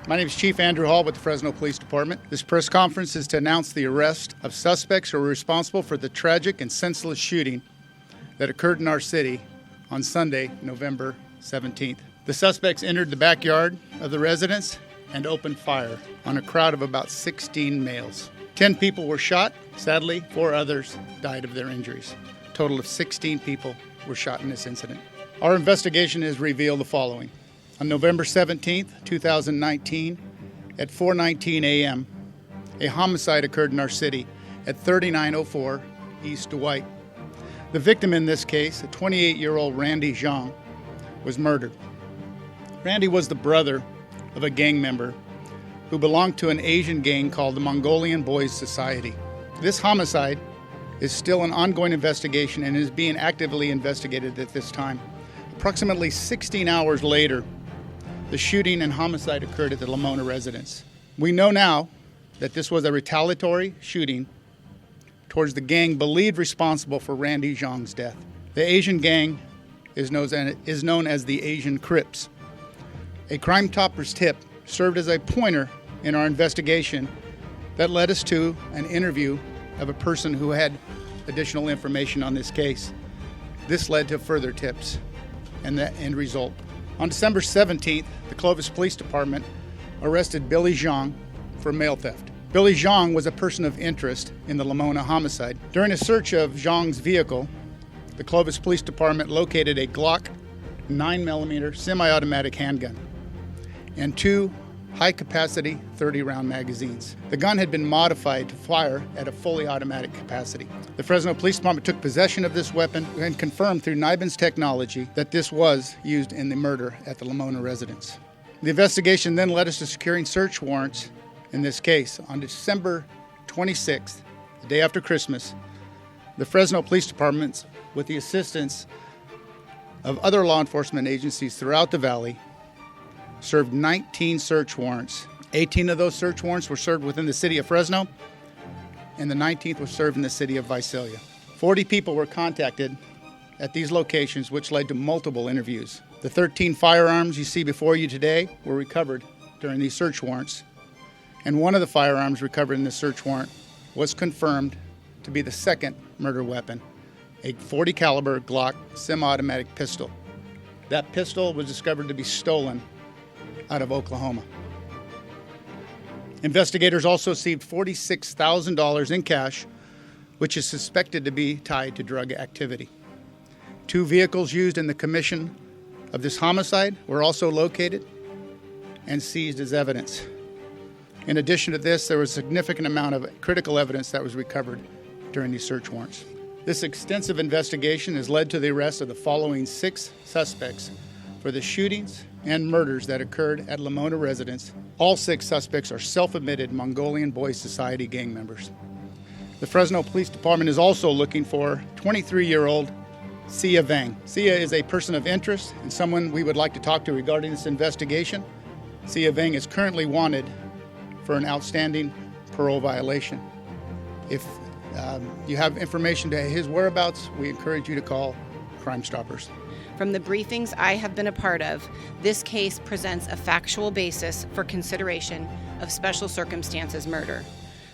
My name is Chief Andrew Hall with the Fresno Police Department. This press conference is to announce the arrest of suspects who are responsible for the tragic and senseless shooting that occurred in our city on Sunday, November 17th. The suspects entered the backyard of the residence and opened fire on a crowd of about 16 males. 10 people were shot. Sadly, 4 others died of their injuries. A total of 16 people were shot in this incident. Our investigation has revealed the following. On November 17th, 2019, at 4:19 a.m., a homicide occurred in our city at 3904 East Dwight. The victim in this case, a 28-year-old Randy Zhang, was murdered. Randy was the brother of a gang member who belonged to an Asian gang called the Mongolian Boys Society. This homicide is still an ongoing investigation and is being actively investigated at this time. Approximately 16 hours later, the shooting and homicide occurred at the Lamona residence. We know now that this was a retaliatory shooting towards the gang believed responsible for Randy Zhang's death. The Asian gang is known as the Asian Crips. A Crime Topper's tip served as a pointer in our investigation that led us to an interview of a person who had additional information on this case. This led to further tips and the end result. On December 17th, the Clovis Police Department arrested Billy Zhang for mail theft. Billy Zhang was a person of interest in the Lamona homicide. During a search of Zhang's vehicle, the Clovis Police Department located a Glock 9mm semi-automatic handgun and 2 high-capacity 30-round magazines. The gun had been modified to fire at a fully automatic capacity. The Fresno Police Department took possession of this weapon and confirmed through NIBIN's technology that this was used in the murder at the Lamona residence. The investigation then led us to securing search warrants in this case. On December 26th, the day after Christmas, the Fresno Police Department, with the assistance of other law enforcement agencies throughout the valley, served 19 search warrants. 18 of those search warrants were served within the city of Fresno, and the 19th was served in the city of Visalia. 40 people were contacted at these locations, which led to multiple interviews. The 13 firearms you see before you today were recovered during these search warrants, and one of the firearms recovered in this search warrant was confirmed to be the second murder weapon, a .40 caliber Glock semi-automatic pistol. That pistol was discovered to be stolen out of Oklahoma. Investigators also seized $46,000 in cash, which is suspected to be tied to drug activity. 2 vehicles used in the commission of this homicide were also located and seized as evidence. In addition to this, there was a significant amount of critical evidence that was recovered during these search warrants. This extensive investigation has led to the arrest of the following 6 suspects for the shootings and murders that occurred at Lamona residence. All 6 suspects are self-admitted Mongolian Boys Society gang members. The Fresno Police Department is also looking for 23-year-old Sia Vang. Sia is a person of interest and someone we would like to talk to regarding this investigation. Sia Vang is currently wanted for an outstanding parole violation. If you have information to his whereabouts, we encourage you to call Crime Stoppers. From the briefings I have been a part of, this case presents a factual basis for consideration of special circumstances murder.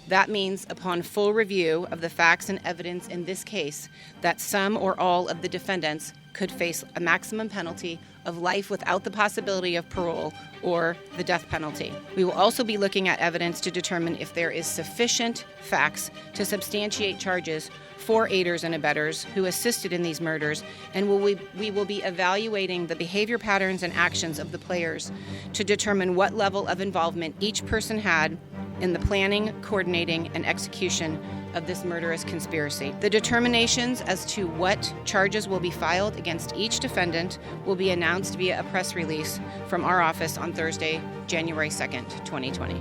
That means, upon full review of the facts and evidence in this case, that some or all of the defendants could face a maximum penalty of life without the possibility of parole or the death penalty. We will also be looking at evidence to determine if there is sufficient facts to substantiate charges for aiders and abettors who assisted in these murders, and we will be evaluating the behavior patterns and actions of the players to determine what level of involvement each person had in the planning, coordinating, and execution of this murderous conspiracy. The determinations as to what charges will be filed against each defendant will be announced via a press release from our office on Thursday, January 2nd, 2020.